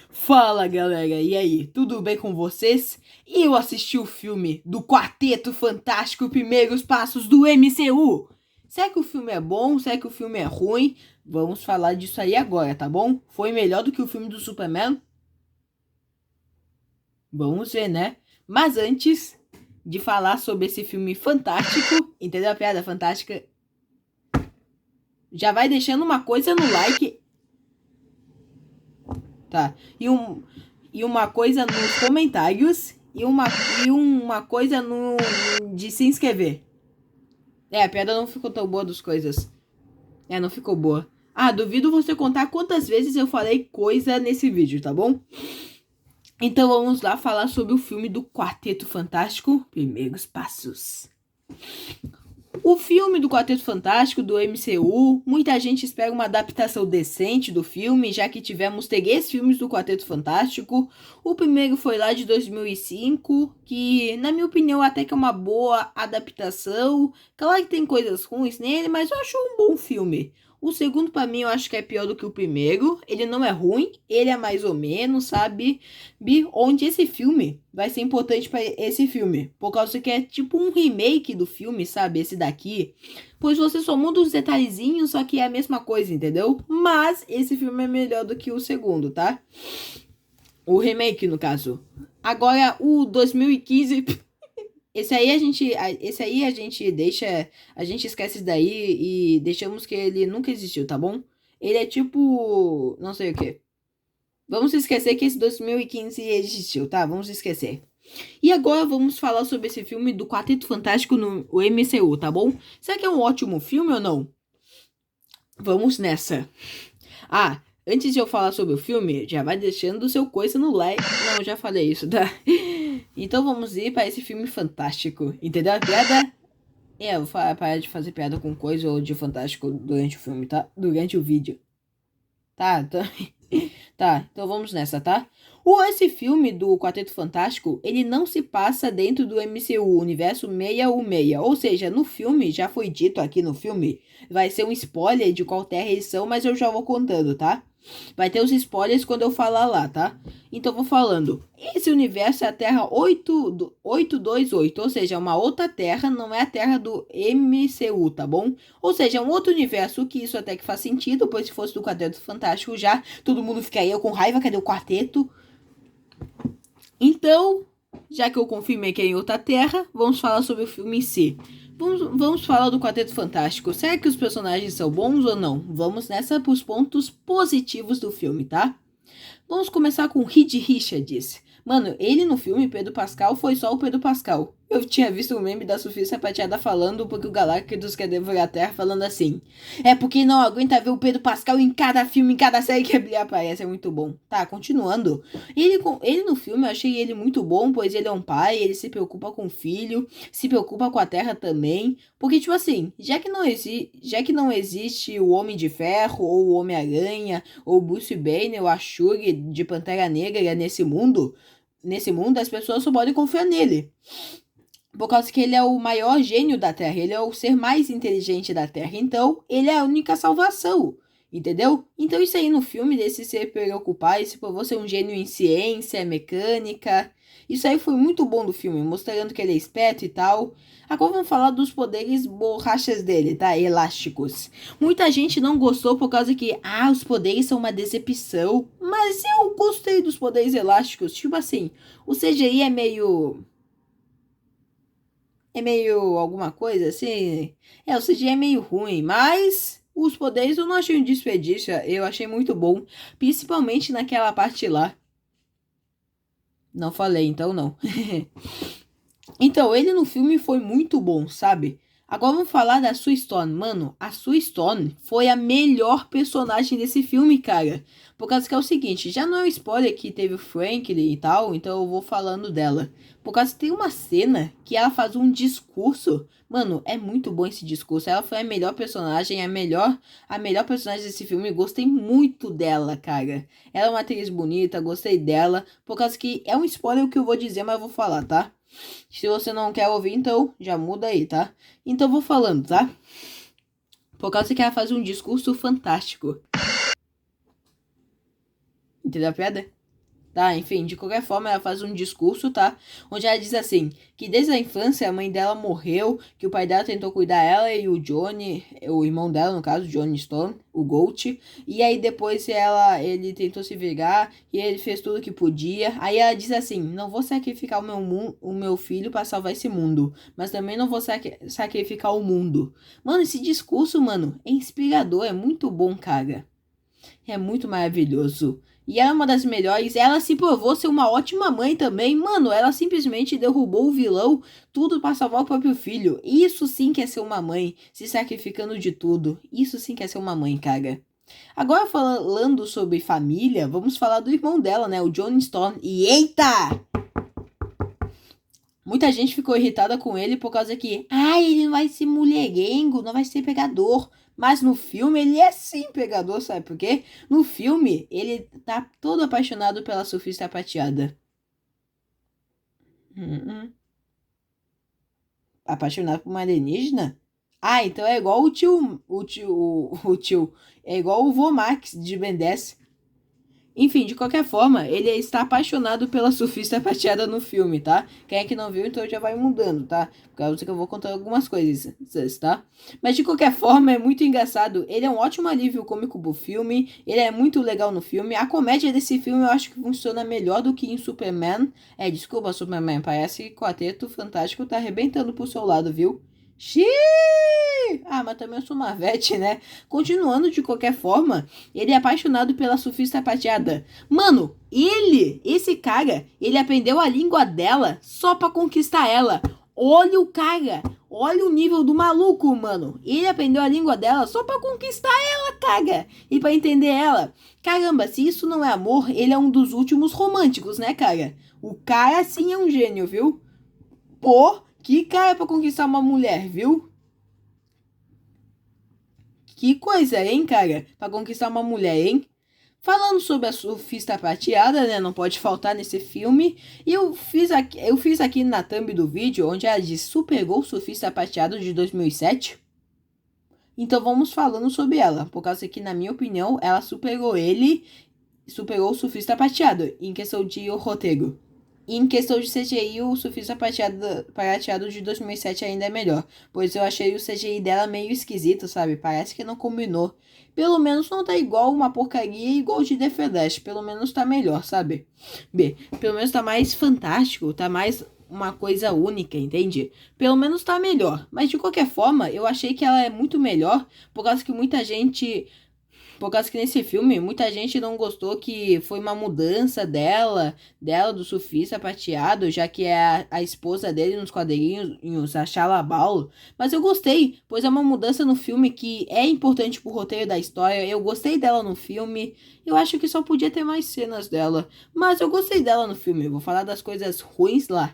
Fala galera, e aí, tudo bem com vocês? Eu assisti o filme do Quarteto Fantástico Primeiros Passos do MCU. Será que o filme é bom? Será que o filme é ruim? Vamos falar disso aí agora, tá bom? Foi melhor do que o filme do Superman? Vamos ver, né? Mas antes de falar sobre esse filme fantástico, entendeu a piada fantástica? Já vai deixando uma coisa no like, tá? E uma coisa nos comentários e uma coisa no de se inscrever. A piada não ficou tão boa das coisas. Não ficou boa. Ah, duvido você contar quantas vezes eu falei coisa nesse vídeo, tá bom? Então vamos lá falar sobre o filme do Quarteto Fantástico, Primeiros Passos. O filme do Quarteto Fantástico do MCU, muita gente espera uma adaptação decente do filme, já que tivemos três filmes do Quarteto Fantástico. O primeiro foi lá de 2005, que na minha opinião até que é uma boa adaptação. Claro que tem coisas ruins nele, mas eu acho um bom filme. O segundo, pra mim, eu acho que é pior do que o primeiro. Ele não é ruim, ele é mais ou menos, sabe? Onde esse filme vai ser importante pra esse filme. Por causa que é tipo um remake do filme, sabe? Esse daqui. Pois você só muda os detalhezinhos, só que é a mesma coisa, entendeu? Mas esse filme é melhor do que o segundo, tá? O remake, no caso. Agora, o 2015... Esse aí a gente deixa, a gente esquece daí e deixamos que ele nunca existiu, tá bom? Ele é tipo, não sei o que. Vamos esquecer que esse 2015 existiu, tá? Vamos esquecer. E agora vamos falar sobre esse filme do Quarteto Fantástico no MCU, tá bom? Será que é um ótimo filme ou não? Vamos nessa. Ah, antes de eu falar sobre o filme, já vai deixando o seu coisa no like. Não, já falei isso, tá? Então vamos ir para esse filme fantástico. Entendeu a piada? Eu vou parar de fazer piada com coisa ou de fantástico durante o filme, tá? Durante o vídeo. Tá, tá, então vamos nessa, tá? Esse filme do Quarteto Fantástico, ele não se passa dentro do MCU, Universo 616. Ou seja, no filme, já foi dito aqui no filme, vai ser um spoiler de qual terra eles são, mas eu já vou contando, tá? Vai ter os spoilers quando eu falar lá, tá? Então eu vou falando. Esse universo é a Terra 828, ou seja, uma outra Terra, não é a Terra do MCU, tá bom? Ou seja, é um outro universo, que isso até que faz sentido, pois se fosse do Quarteto Fantástico já, todo mundo ficaria com raiva, cadê o quarteto? Então, já que eu confirmei que é em outra Terra, vamos falar sobre o filme em si. Vamos falar do Quarteto Fantástico. Será que os personagens são bons ou não? Vamos nessa para os pontos positivos do filme, tá? Vamos começar com Reed Richards. Mano, ele no filme Pedro Pascal foi só o Pedro Pascal. Eu tinha visto um meme da Sofia Sapateada falando porque o Galactus quer devorar a Terra falando assim. É porque não aguenta ver o Pedro Pascal em cada filme, em cada série que ele aparece. É muito bom. Tá, continuando. Ele no filme, eu achei ele muito bom, pois ele é um pai, ele se preocupa com o filho, se preocupa com a Terra também. Porque, tipo assim, já que não existe o Homem de Ferro, ou o Homem-Aranha, ou o Bruce Banner, ou a Shuri de Pantera Negra nesse mundo as pessoas só podem confiar nele. Por causa que ele é o maior gênio da Terra, ele é o ser mais inteligente da Terra. Então, ele é a única salvação. Entendeu? Então, isso aí no filme, desse se preocupar, esse por você um gênio em ciência, mecânica. Isso aí foi muito bom do filme, mostrando que ele é esperto e tal. Agora vamos falar dos poderes borrachas dele, tá? Elásticos. Muita gente não gostou por causa que, os poderes são uma decepção. Mas eu gostei dos poderes elásticos. Tipo assim, o CGI é meio alguma coisa assim. O CGI é meio ruim, mas os poderes eu não achei um desperdício. Eu achei muito bom, principalmente naquela parte lá. Não falei, então não. Então, ele no filme foi muito bom, sabe? Agora vamos falar da Sue Storm. Mano, a Sue Storm foi a melhor personagem desse filme, cara. Por causa que é o seguinte, já não é um spoiler que teve o Franklin e tal, então eu vou falando dela. Por causa que tem uma cena que ela faz um discurso. Mano, é muito bom esse discurso. Ela foi a melhor personagem, a melhor personagem desse filme. Gostei muito dela, cara. Ela é uma atriz bonita, gostei dela. Por causa que é um spoiler o que eu vou dizer, mas eu vou falar, tá? Se você não quer ouvir, então já muda aí, tá? Então vou falando, tá? Por causa que ela faz um discurso fantástico. Entendeu a piada? tá? Enfim, de qualquer forma, ela faz um discurso, tá? Onde ela diz assim, que desde a infância a mãe dela morreu, que o pai dela tentou cuidar ela e o Johnny, o irmão dela, no caso, Johnny Storm, o Gold, e aí depois ele tentou se vingar e ele fez tudo que podia. Aí ela diz assim, não vou sacrificar o meu filho para salvar esse mundo, mas também não vou sacrificar o mundo. Mano, esse discurso, mano, é inspirador, é muito bom, cara. É muito maravilhoso. E ela é uma das melhores. Ela se provou ser uma ótima mãe também. Mano, ela simplesmente derrubou o vilão, tudo pra salvar o próprio filho. Isso sim que é ser uma mãe, se sacrificando de tudo. Isso sim que é ser uma mãe, cara. Agora falando sobre família, vamos falar do irmão dela, né? O Johnny Storm. E eita! Muita gente ficou irritada com ele por causa que, ele não vai ser mulherengo, não vai ser pegador. Mas no filme ele é sim pegador, sabe por quê? No filme ele tá todo apaixonado pela surfista prateada. Apaixonado por uma alienígena? Então é igual é igual o Vomax de Ben 10. Enfim, de qualquer forma, ele está apaixonado pela surfista prateada no filme, tá? Quem é que não viu, então já vai mudando, tá? Por causa que eu vou contar algumas coisas, tá? Mas de qualquer forma, é muito engraçado. Ele é um ótimo alívio cômico pro filme. Ele é muito legal no filme. A comédia desse filme eu acho que funciona melhor do que em Superman. Desculpa, Superman. Parece que o Quarteto Fantástico tá arrebentando pro seu lado, viu? Xiii! Mas também eu sou Marvete, né? Continuando de qualquer forma, ele é apaixonado pela surfista prateada. Mano, esse cara, ele aprendeu a língua dela só pra conquistar ela. Olha o cara, olha o nível do maluco, mano. Ele aprendeu a língua dela só pra conquistar ela, cara. E pra entender ela. Caramba, se isso não é amor, ele é um dos últimos românticos, né, cara? O cara sim é um gênio, viu? Pô, que cara pra conquistar uma mulher, viu? Que coisa, hein, cara? Pra conquistar uma mulher, hein? Falando sobre a surfista prateada, né? Não pode faltar nesse filme. E eu fiz aqui na thumb do vídeo, onde ela diz Supergirl Surfista Prateado de 2007. Então vamos falando sobre ela. Por causa que, na minha opinião, ela superou o surfista prateado em questão de roteiro. E em questão de CGI, o Surfista Prateado de 2007 ainda é melhor. Pois eu achei o CGI dela meio esquisito, sabe? Parece que não combinou. Pelo menos não tá igual uma porcaria igual de The Flash. Pelo menos tá melhor, sabe? Pelo menos tá mais fantástico, tá mais uma coisa única, entende? Pelo menos tá melhor. Mas de qualquer forma, eu achei que ela é muito melhor. Por causa que nesse filme, muita gente não gostou que foi uma mudança dela do surfista prateado, já que é a esposa dele nos quadrinhos, a Shalabal. Mas eu gostei, pois é uma mudança no filme que é importante pro roteiro da história. Eu gostei dela no filme. Eu acho que só podia ter mais cenas dela. Mas eu gostei dela no filme. Eu vou falar das coisas ruins lá.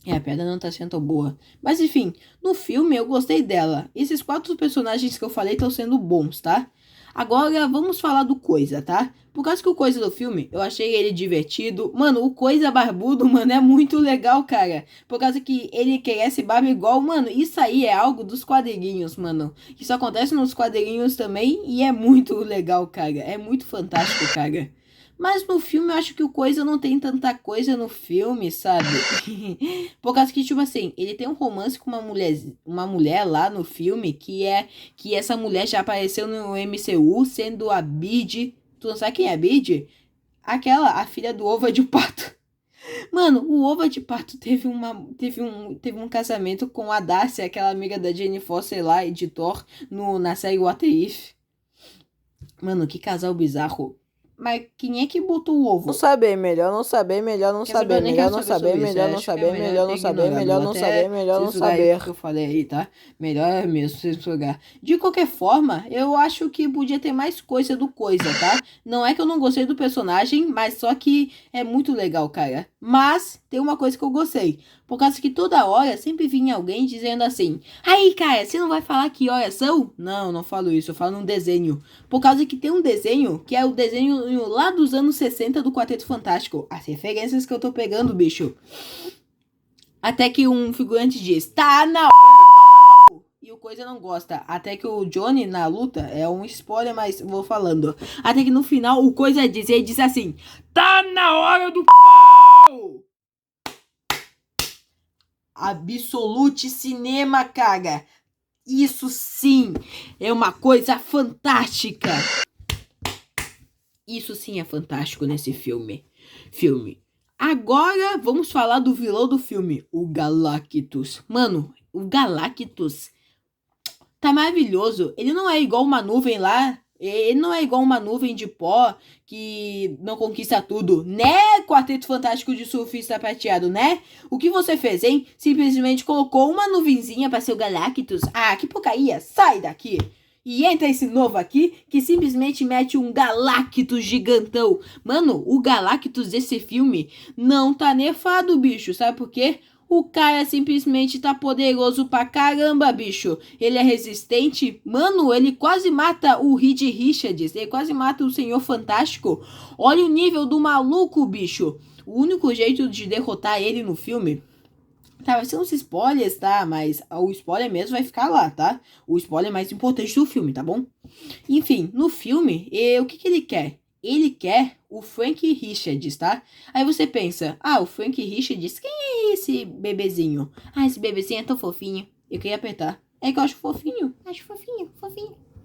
A pedra não tá sendo boa. Mas enfim, no filme eu gostei dela. Esses 4 personagens que eu falei estão sendo bons, tá? Agora vamos falar do Coisa, tá? Por causa que o Coisa do filme, eu achei ele divertido. Mano, o Coisa barbudo, mano, é muito legal, cara. Por causa que ele cresce barba igual, mano. Isso aí é algo dos quadrinhos, mano. Isso acontece nos quadrinhos também e é muito legal, cara. É muito fantástico, cara. Mas no filme eu acho que o Coisa não tem tanta coisa no filme, sabe? Por causa que, tipo assim, ele tem um romance com uma mulher lá no filme que essa mulher já apareceu no MCU, sendo a Bid. Tu não sabe quem é a Bid? A filha do Ova de Pato. Mano, o Ova de Pato teve um casamento com a Darcy, aquela amiga da Jane Foster lá, editor, na série What If. Mano, que casal bizarro. Mas quem é que botou o ovo? Não saber, melhor não saber, melhor não saber, melhor não saber, melhor não saber, melhor não saber, melhor não saber, melhor não saber. Que eu falei aí, tá? Melhor mesmo censurar. De qualquer forma, eu acho que podia ter mais coisa do Coisa, tá? Não é que eu não gostei do personagem, mas só que é muito legal, cara. Mas tem uma coisa que eu gostei. Por causa que toda hora sempre vinha alguém dizendo assim: aí, cara, você não vai falar que horas são? Não, não falo isso, eu falo num desenho. Por causa que tem um desenho que é o desenho lá dos anos 60 do Quarteto Fantástico. As referências que eu tô pegando, bicho. Até que um figurante diz: tá na hora. e o Coisa não gosta. Até que o Johnny, na luta, é um spoiler, mas vou falando. Até que no final o Coisa diz, ele diz assim: tá na hora do Absolute Cinema, cara. Isso sim é uma coisa fantástica. Isso sim é fantástico nesse filme. Agora vamos falar do vilão do filme, o Galactus. Mano, o Galactus tá maravilhoso. Ele não é igual uma nuvem lá. Ele não é igual uma nuvem de pó que não conquista tudo, né, Quarteto Fantástico de Surfista Prateado, né? O que você fez, hein? Simplesmente colocou uma nuvenzinha pra ser o Galactus. Ah, que porcaria! Sai daqui! E entra esse novo aqui que simplesmente mete um Galactus gigantão. Mano, o Galactus desse filme não tá nerfado, bicho. Sabe por quê? O cara simplesmente tá poderoso pra caramba, bicho. Ele é resistente. Mano, ele quase mata o Reed Richards. Ele quase mata o Senhor Fantástico. Olha o nível do maluco, bicho. O único jeito de derrotar ele no filme... Tá, vai ser uns spoilers, tá? Mas o spoiler mesmo vai ficar lá, tá? O spoiler mais importante do filme, tá bom? Enfim, no filme, o que ele quer? Ele quer o Frank Richards, tá? Aí você pensa, o Frank Richards, quem é esse bebezinho? Esse bebezinho é tão fofinho. Eu queria apertar. É que eu acho fofinho. Acho fofinho.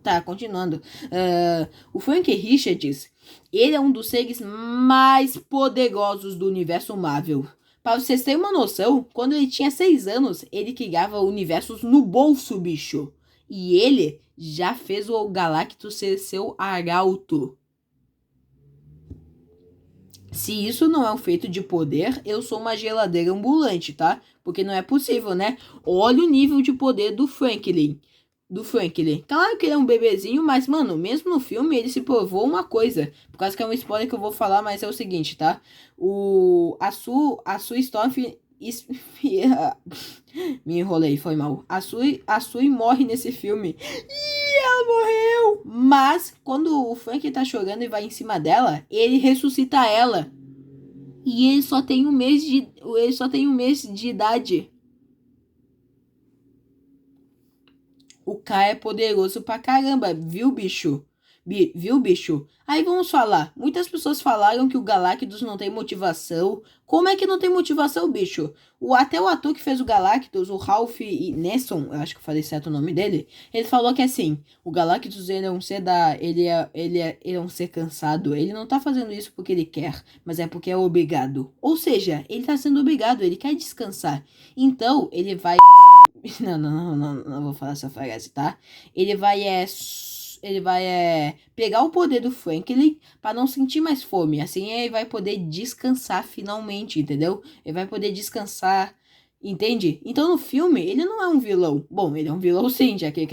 Tá, continuando. O Frank Richards, ele é um dos seres mais poderosos do universo Marvel. Pra vocês terem uma noção, quando ele tinha 6 anos, ele criava universos no bolso, bicho. E ele já fez o Galactus ser seu arauto. Se isso não é um feito de poder, eu sou uma geladeira ambulante, tá? Porque não é possível, né? Olha o nível de poder do Franklin. Claro que ele é um bebezinho, mas, mano, mesmo no filme ele se provou uma coisa. Por causa que é um spoiler que eu vou falar, mas é o seguinte, tá? A Sue Storm... Me enrolei, foi mal. A Sue morre nesse filme. Ih, ela morreu! Mas, quando o Frank tá chorando e vai em cima dela, ele ressuscita ela. E ele só tem um mês de idade. O cara é poderoso pra caramba, viu, bicho? Viu, bicho? Aí vamos falar. Muitas pessoas falaram que o Galactus não tem motivação. Como é que não tem motivação, bicho? Até o ator que fez o Galactus, o Ralph Ineson, eu acho que eu falei certo o nome dele, ele falou que assim, o Galactus ele é um ser ele é um ser cansado. Ele não tá fazendo isso porque ele quer, mas é porque é obrigado. Ou seja, ele tá sendo obrigado, ele quer descansar. Então, ele vai... Não vou falar essa frase, tá? Ele vai pegar o poder do Franklin para não sentir mais fome. Assim ele vai poder descansar finalmente, entendeu? Ele vai poder descansar, entende? Então no filme ele não é um vilão. Bom, ele é um vilão sim, já que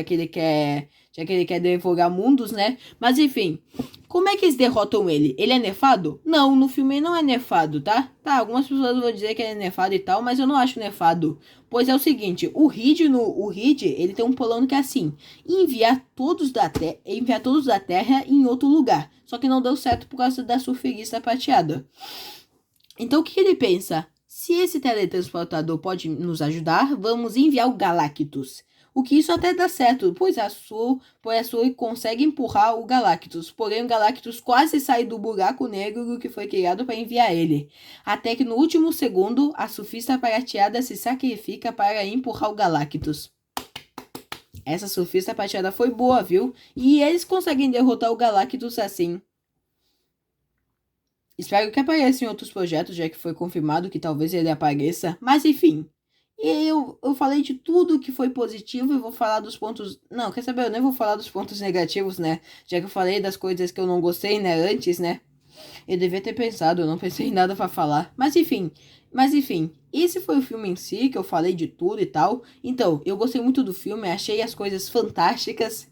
ele quer devorar mundos, né? Mas enfim, como é que eles derrotam ele? Ele é nerfado? Não, no filme ele não é nerfado, tá? Tá, algumas pessoas vão dizer que ele é nerfado e tal, mas eu não acho nerfado. Pois é o seguinte, o Reed, ele tem um plano que é assim, enviar todos da Terra em outro lugar. Só que não deu certo por causa da surfista prateada. Então o que ele pensa? Se esse teletransportador pode nos ajudar, vamos enviar o Galactus. O que isso até dá certo, pois a Sue consegue empurrar o Galactus. Porém, o Galactus quase sai do buraco negro que foi criado para enviar ele. Até que no último segundo, a surfista prateada se sacrifica para empurrar o Galactus. Essa surfista prateada foi boa, viu? E eles conseguem derrotar o Galactus assim. Espero que apareça em outros projetos, já que foi confirmado que talvez ele apareça. Mas enfim... E eu falei de tudo que foi positivo e vou falar dos pontos... Não, quer saber? Eu nem vou falar dos pontos negativos, né? Já que eu falei das coisas que eu não gostei, né? Antes, né? Eu devia ter pensado, eu não pensei em nada pra falar. Mas enfim, esse foi o filme em si, que eu falei de tudo e tal. Então, eu gostei muito do filme, achei as coisas fantásticas.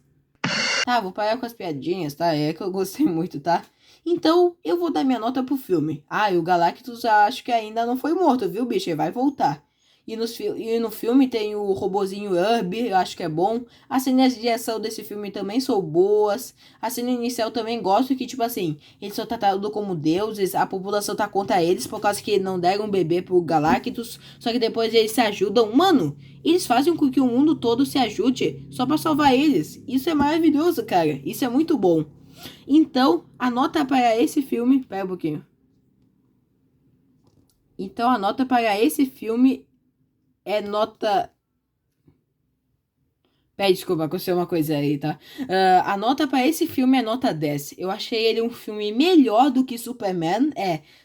Tá, vou parar com as piadinhas, tá? É que eu gostei muito, tá? Então, eu vou dar minha nota pro filme. E o Galactus eu acho que ainda não foi morto, viu, bicho? Ele vai voltar. E no filme tem o robozinho Herbie, eu acho que é bom. As cenas de ação desse filme também são boas. A cena inicial também gosto que, tipo assim, eles são tratados como deuses, a população tá contra eles por causa que não deram um bebê pro Galactus. Só que depois eles se ajudam. Mano, eles fazem com que o mundo todo se ajude só pra salvar eles. Isso é maravilhoso, cara. Isso é muito bom. Então, a nota para esse filme... Pera um pouquinho. Então, a nota para esse filme é nota... Pede desculpa, aconteceu uma coisa aí, tá? A nota para esse filme é nota 10. Eu achei ele um filme melhor do que Superman.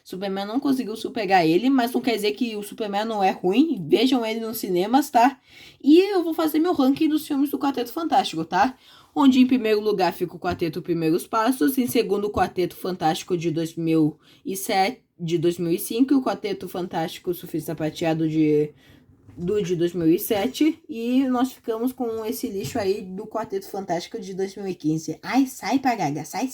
Superman não conseguiu superar ele, mas não quer dizer que o Superman não é ruim. Vejam ele nos cinemas, tá? E eu vou fazer meu ranking dos filmes do Quarteto Fantástico, tá? Onde em primeiro lugar fica o Quarteto Primeiros Passos, em segundo o Quarteto Fantástico de 2007, de 2005, e o Quarteto Fantástico Surfista Prateado de 2007, e nós ficamos com esse lixo aí do Quarteto Fantástico de 2015. Ai, sai, Pagaga, sai.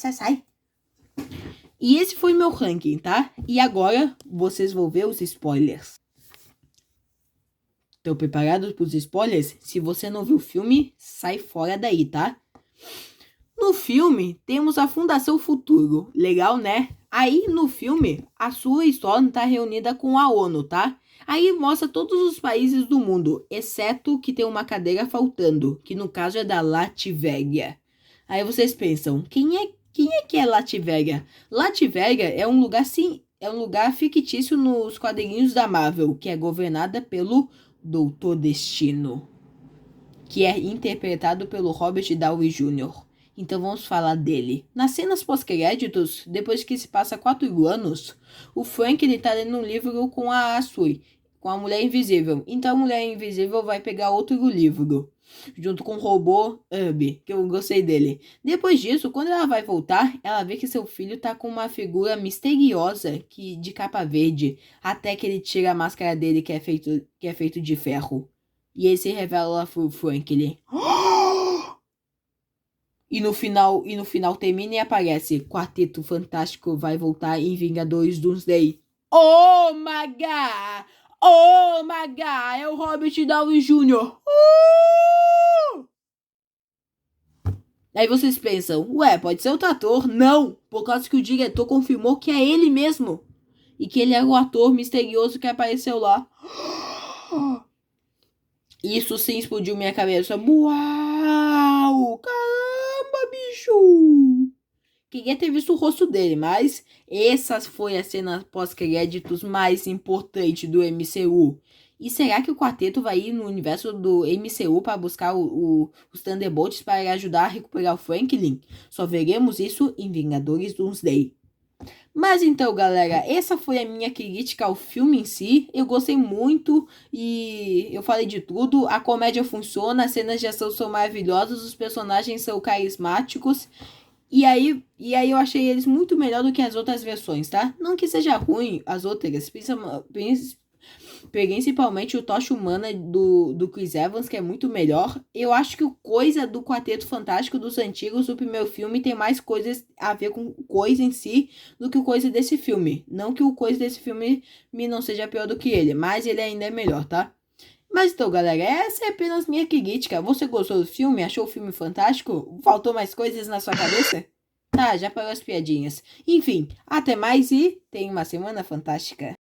E esse foi meu ranking, tá? E agora vocês vão ver os spoilers. Estão preparados para os spoilers? Se você não viu o filme, sai fora daí, tá? No filme, temos a Fundação Futuro. Legal, né? Aí, no filme, a sua história tá reunida com a ONU, tá? Aí mostra todos os países do mundo, exceto que tem uma cadeira faltando, que no caso é da Latvéria. Aí vocês pensam, quem é que é Latvéria? Latvéria é um lugar, sim, é um lugar fictício nos quadrinhos da Marvel, que é governada pelo Doutor Destino, que é interpretado pelo Robert Downey Jr. Então vamos falar dele. Nas cenas pós-créditos, depois que se passa 4 anos, o Frank ele tá lendo um livro com a Asui, com a Mulher Invisível. Então a Mulher Invisível vai pegar outro livro, junto com o robô Herbie, que eu gostei dele. Depois disso, quando ela vai voltar, ela vê que seu filho tá com uma figura misteriosa de capa verde, até que ele tira a máscara dele que é feito de ferro. E ele se revela pro Frank, ele... E no final termina e aparece: Quarteto Fantástico vai voltar em Vingadores Doomsday. Oh my god! Oh my god! É o Robert Downey Jr. Aí vocês pensam, ué, pode ser outro ator? Não, por causa que o diretor confirmou que é ele mesmo. E que ele é o ator misterioso que apareceu lá. Isso sim explodiu minha cabeça. Uau! Caramba, bicho! Queria ter visto o rosto dele, mas essa foi a cena pós-créditos mais importante do MCU. E será que o quarteto vai ir no universo do MCU para buscar os Thunderbolts para ajudar a recuperar o Franklin? Só veremos isso em Vingadores Doomsday. Mas então, galera, essa foi a minha crítica ao filme em si. Eu gostei muito e eu falei de tudo. A comédia funciona, as cenas de ação são maravilhosas, os personagens são carismáticos. E aí eu achei eles muito melhor do que as outras versões, tá? Não que seja ruim as outras, principalmente o Tocha Humana do Chris Evans, que é muito melhor. Eu acho que o coisa do Quarteto Fantástico dos antigos, do primeiro filme, tem mais coisas a ver com coisa em si do que o coisa desse filme. Não que o coisa desse filme não seja pior do que ele, mas ele ainda é melhor, tá? Mas então, galera, essa é apenas minha crítica. Você gostou do filme? Achou o filme fantástico? Faltou mais coisas na sua cabeça? Tá, já parou as piadinhas. Enfim, até mais e tenha uma semana fantástica.